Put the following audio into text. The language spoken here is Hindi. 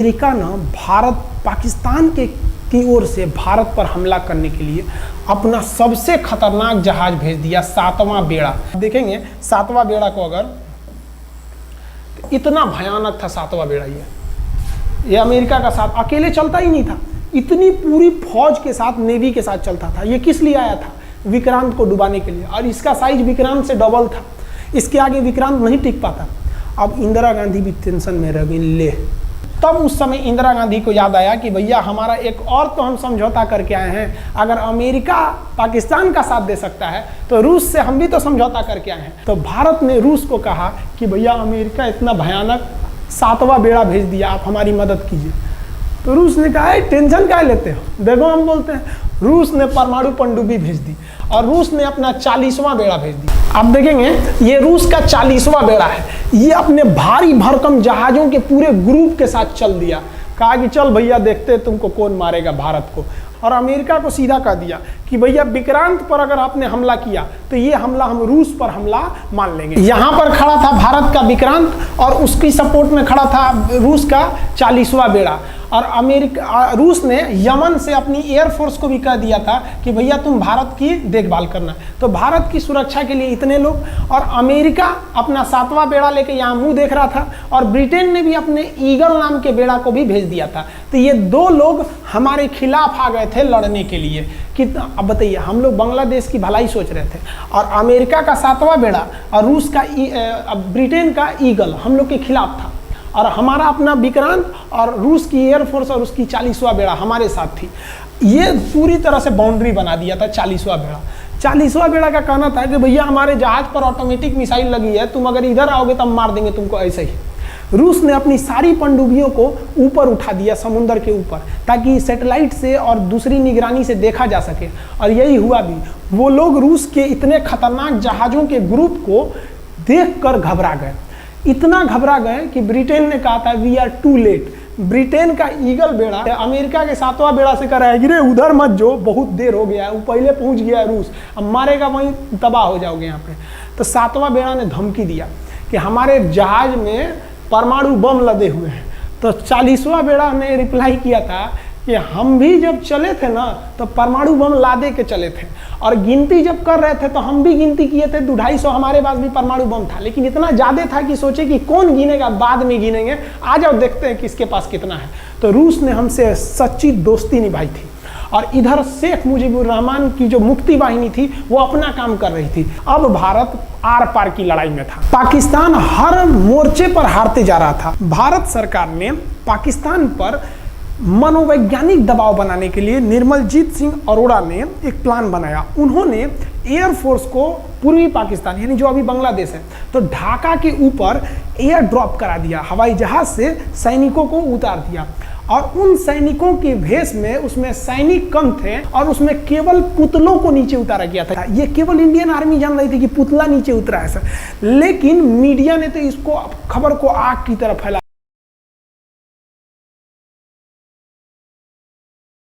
अमेरिका ना भारत पाकिस्तान की ओर से भारत पर हमला करने के लिए अपना सबसे खतरनाक जहाज भेज दिया, 7वां बेड़ा। देखेंगे 7वां बेड़ा को, अगर तो इतना भयानक था 7वां बेड़ा। ये अमेरिका का साथ अकेले चलता ही नहीं था, इतनी पूरी फौज के साथ, नेवी के साथ चलता था। ये किस लिए आया था? विक्रांत को डुबाने के लिए, और इसका साइज विक्रांत से डबल था। इसके आगे विक्रांत नहीं टिक पाता। अब इंदिरा गांधी भी टेंशन में रह गई। ले, तब उस समय इंदिरा गांधी को याद आया कि भैया हमारा एक और तो हम समझौता करके आए हैं, अगर अमेरिका पाकिस्तान का साथ दे सकता है तो रूस से हम भी तो समझौता करके आए हैं। तो भारत ने रूस को कहा कि भैया अमेरिका इतना भयानक 7वां बेड़ा भेज दिया, आप हमारी मदद कीजिए। तो रूस ने कहा टेंशन क्या लेते हो, देखो हम बोलते हैं। रूस ने परमाणु पनडुब्बी भेज दी और रूस ने अपना 40वां बेड़ा भेज दिया। आप देखेंगे ये रूस का 40वां बेड़ा है। ये अपने भारी भरकम जहाजों के पूरे ग्रुप के साथ चल दिया, कहा कि चल भैया देखते तुमको कौन मारेगा भारत को। और अमेरिका को सीधा कह दिया कि भैया विक्रांत पर अगर आपने हमला किया तो ये हमला हम रूस पर हमला मान लेंगे। यहाँ पर खड़ा था भारत का विक्रांत और उसकी सपोर्ट में खड़ा था रूस का 40वां बेड़ा। और रूस ने यमन से अपनी एयरफोर्स को भी कह दिया था कि भैया तुम भारत की देखभाल करना। तो भारत की सुरक्षा के लिए इतने लोग, और अमेरिका अपना 7वां बेड़ा लेके यहाँ मुंह देख रहा था, और ब्रिटेन ने भी अपने ईगल नाम के बेड़ा को भी भेज दिया था। तो ये दो लोग हमारे खिलाफ आ गए थे लड़ने के लिए कि अब बताइए, हम लोग बांग्लादेश की भलाई सोच रहे थे, और अमेरिका का 7वां बेड़ा और रूस का ब्रिटेन का ईगल हम लोग के खिलाफ था, और हमारा अपना विक्रांत और रूस की एयरफोर्स और उसकी 40वां बेड़ा हमारे साथ थी। ये पूरी तरह से बाउंड्री बना दिया था 40वां बेड़ा। 40वां बेड़ा का कहना था कि भैया हमारे जहाज पर ऑटोमेटिक मिसाइल लगी है, तुम अगर इधर आओगे तो हम मार देंगे तुमको ऐसे ही। रूस ने अपनी सारी पनडुब्बियों को ऊपर उठा दिया, समुद्र के ऊपर, ताकि सैटेलाइट से और दूसरी निगरानी से देखा जा सके, और यही हुआ भी। वो लोग रूस के इतने खतरनाक जहाज़ों के ग्रुप को देखकर घबरा गए, इतना घबरा गए कि ब्रिटेन ने कहा था we are too late. Britain का ईगल बेड़ा अमेरिका के 7वां बेड़ा से कह रहा है कि रे उधर मत जो, बहुत देर हो गया है, वो पहले पहुंच गया है रूस, अब मारेगा वहीं तबाह हो जाओगे यहाँ पे। तो 7वां बेड़ा ने धमकी दिया कि हमारे जहाज में परमाणु बम लदे हुए हैं। तो 40वां बेड़ा ने रिप्लाई किया था कि हम भी जब चले थे ना तो परमाणु बम लादे के चले थे, और गिनती जब कर रहे थे तो हम भी गिनती किए थे, 250 हमारे पास भी परमाणु बम था, लेकिन इतना ज़्यादा था कि सोचे कि कौन गिनेगा, बाद में गिनेंगे, आ जाओ देखते हैं किसके पास कितना है। तो रूस ने हमसे सच्ची दोस्ती निभाई थी, और इधर शेख मुजीबुर रहमान की जो मुक्ति वाहिनी थी वो अपना काम कर रही थी। अब भारत आर पार की लड़ाई में था। पाकिस्तान हर मोर्चे पर हारते जा रहा था। भारत सरकार ने पाकिस्तान पर मनोवैज्ञानिक दबाव बनाने के लिए निर्मलजीत सिंह अरोड़ा ने एक प्लान बनाया। उन्होंने एयरफोर्स को पूर्वी पाकिस्तान, यानी जो अभी बांग्लादेश है, तो ढाका के ऊपर एयर ड्रॉप करा दिया, हवाई जहाज से सैनिकों को उतार दिया। और उन सैनिकों के भेष में उसमें सैनिक कम थे, और उसमें केवल पुतलों को नीचे उतारा गया था। ये केवल इंडियन आर्मी जान रही थी कि पुतला नीचे उतरा है सर, लेकिन मीडिया ने तो इसको खबर को आग की तरह फैला